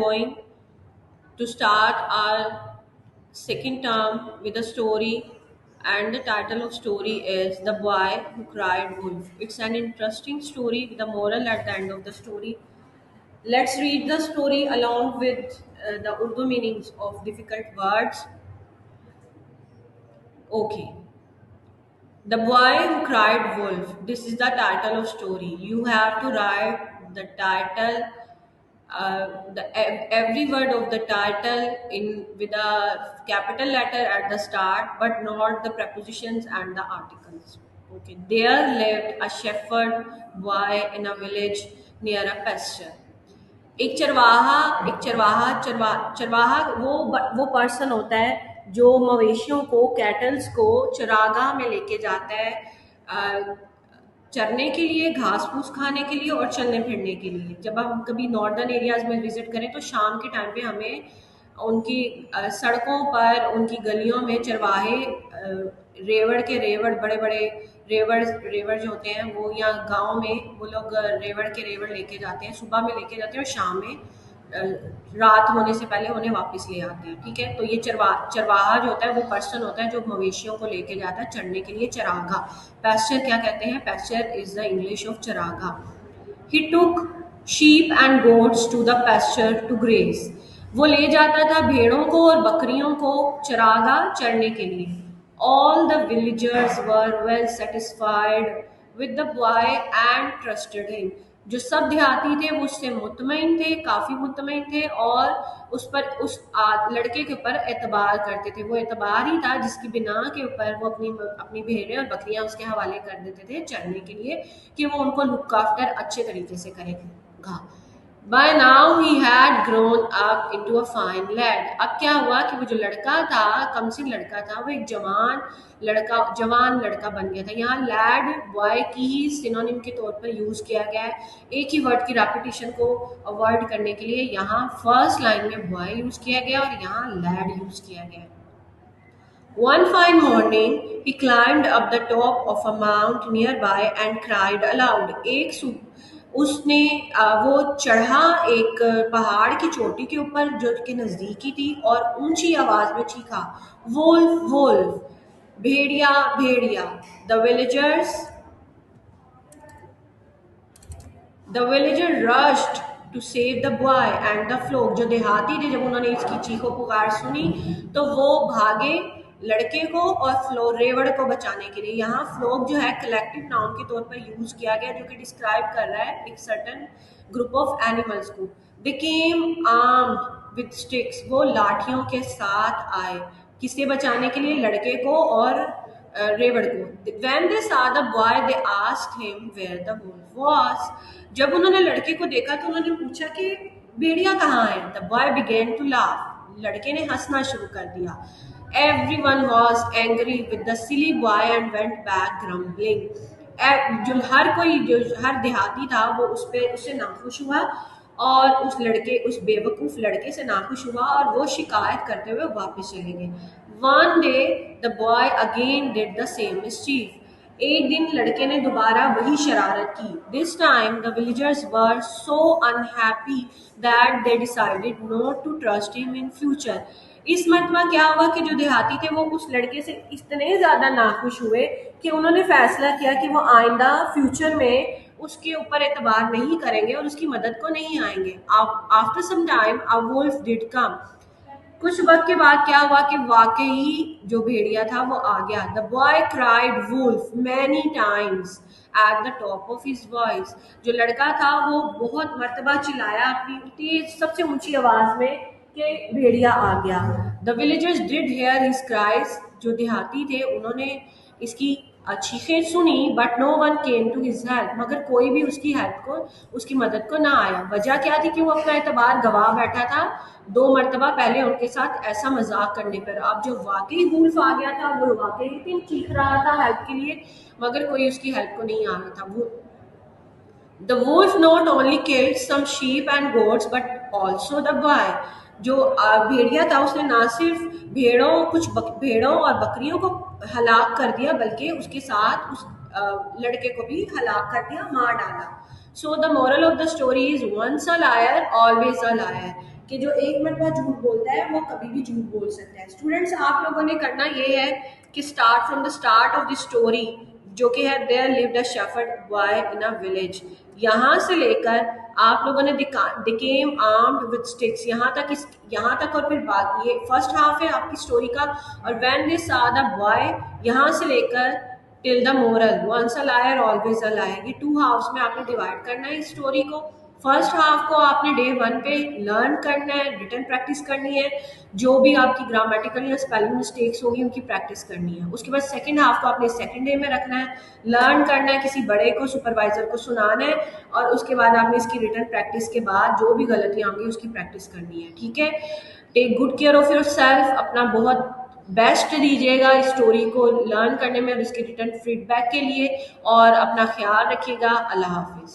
going to start our second term with a story, and the title of story is The Boy Who Cried Wolf. It's an interesting story with a moral at the end of the story. Let's read the story along with the Urdu meanings of difficult words. Okay. The Boy Who Cried Wolf. This is the title of story. You have to write the title, every word of the title in with a capital letter at the start, but not the prepositions and the articles. Okay. There lived a shepherd boy in a village near a pasture. एक चरवाहा वो person होता है जो मवेशियों को, kettles को चरागाह में लेके जाता है, चरने के लिए, घास फूस खाने के लिए और चलने फिरने के लिए। जब हम कभी नॉर्दर्न एरियाज में विजिट करें तो शाम के टाइम पे हमें उनकी सड़कों पर, उनकी गलियों में चरवाहे, रेवड़ के रेवड़, बड़े बड़े रेवड़ रेवड़ जो होते हैं वो, या गांव में वो लोग रेवड़ के रेवड़ लेके जाते हैं, सुबह में लेके जाते हैं और शाम में रात होने से पहले उन्हें वापस ले आते हैं। ठीक है, तो ये चरवाहा जो होता है वो पर्सन होता है जो मवेशियों को लेके जाता है चरने के लिए, चरागा। पैस्चर क्या कहते हैं? Pasture is the English of चरागा। He took sheep and goats to the pasture to graze. वो ले जाता था भेड़ों को और बकरियों को चरागा, चरने के लिए। All the villagers were well satisfied with the boy and trusted him. जो सब देहाती थे वो उससे मुतमईन थे, काफी मुतमईन थे, और उस लड़के के ऊपर एतबार करते थे। वो एतबार ही था जिसकी बिना के ऊपर वो अपनी भेड़ें और बकरियां उसके हवाले कर देते थे चरने के लिए, कि वो उनको लुक आफ्टर अच्छे तरीके से करेगा। By now he had grown up into a fine lad. अब क्या हुआ कि वो जो लड़का था, कमसिन लड़का था, वो एक जवान लड़का बन गया था। यहाँ लैड बॉय की ही सिनोनिम के तौर पर यूज किया गया है। एक ही वर्ड की रेपिटेशन को अवॉइड करने के लिए यहाँ फर्स्ट लाइन में बॉय यूज किया गया और यहाँ लैड यूज किया गया। One fine morning, he climbed up the top of a mount nearby and cried aloud. उसने वो चढ़ा एक पहाड़ की चोटी के ऊपर जो के नजदीक ही थी और ऊंची आवाज में चीखा, वोल्फ वोल्फ, भेड़िया भेड़िया। The villager rushed to save the boy and the flock. जो देहाती थे, जब उन्होंने इसकी चीखों पुकार सुनी तो वो भागे लड़के को और रेवड़ को बचाने के लिए। यहाँ फ्लोक जो है कलेक्टिव नाउन के तौर पर यूज किया गया, जो कि डिस्क्राइब कर रहा है एक सर्टेन ग्रुप ऑफ एनिमल्स को। दे केम आर्म्ड विद स्टिक्स। वो लाठियों के साथ आए, किसे बचाने के लिए? लड़के को और रेवड़ को। When they saw the boy, they asked him where the wolf was. जब उन्होंने लड़के को देखा तो उन्होंने पूछा कि भेड़िया कहाँ है? The boy began to laugh. लड़के ने हंसना शुरू कर दिया। Everyone was angry with the silly boy and went back grumbling. जो हर देहाती था वो उससे नाखुश हुआ और उस बेवकूफ लड़के से नाखुश हुआ और वो शिकायत करते हुए वापस चले गए। One day the boy again did the same mischief. एक दिन लड़के ने दोबारा वही शरारत की। This time the villagers were so unhappy that they decided not to trust him in future. इस मरतबा क्या हुआ कि जो देहाती थे वो उस लड़के से इतने ज्यादा नाखुश हुए कि उन्होंने फैसला किया कि वो आइंदा फ्यूचर में उसके ऊपर एतबार नहीं करेंगे और उसकी मदद को नहीं आएंगे। After some time a wolf did come. कुछ वक्त के बाद क्या हुआ कि वाकई जो भेड़िया था वो आ गया। The boy cried wolf many times at the top of his voice. जो लड़का था वो बहुत मर्तबा चिल्लाया अपनी तेज सबसे ऊंची आवाज में कि भेड़िया आ गया। The villagers did hear his cries. जो देहाती थे उन्होंने इसकी चीखें सुनी, but no one came to his help. मगर कोई भी उसकी हेल्प को, उसकी मदद को ना आया। वजह क्या थी कि वो अपना एतबार गवा बैठा था 2 मरतबा पहले उनके साथ ऐसा मजाक करने पर। अब जो वाकई वुल्फ आ गया था वो वाकई ही चीख रहा था हेल्प के लिए, मगर कोई उसकी हेल्प को नहीं आ रहा था। The wolf not only killed some sheep and goats but also the boy. जो भेड़िया था उसने ना सिर्फ भेड़ों और बकरियों को हलाक कर दिया, बल्कि उसके साथ उस लड़के को भी हलाक कर दिया, मार डाला। So the moral of the story is once a liar, always a liar. कि जो एक मरतबा झूठ बोलता है वो कभी भी झूठ बोल सकता है। स्टूडेंट्स, आप लोगों ने करना ये है कि start from the start of the story, जो कि है there lived a shepherd boy in a village, यहाँ से लेकर आप लोगों ने डिकेम आर्म्ड विद स्टिक्स, यहाँ तक और फिर बाद, ये फर्स्ट हाफ है आपकी स्टोरी का। और व्हेन दे सा द बॉय, यहाँ से लेकर till the moral, once a liar always a liar, ये 2 हाफ्स में आपने डिवाइड करना है इस स्टोरी को। फर्स्ट हाफ को आपने डे 1 पे लर्न करना है, रिटन प्रैक्टिस करनी है, जो भी आपकी ग्रामेटिकल या स्पेलिंग मिस्टेक्स होगी उनकी प्रैक्टिस करनी है। उसके बाद सेकंड हाफ को आपने सेकंड डे में रखना है, लर्न करना है, किसी बड़े को, सुपरवाइजर को सुनाना है, और उसके बाद आपने इसकी रिटन प्रैक्टिस के बाद जो भी गलतियां होंगी उसकी प्रैक्टिस करनी है। ठीक है, take good care of yourself, अपना बहुत बेस्ट दीजिएगा इस स्टोरी को लर्न करने में और इसके रिटर्न फीडबैक के लिए, और अपना ख्याल रखिएगा। अल्लाह हाफिज।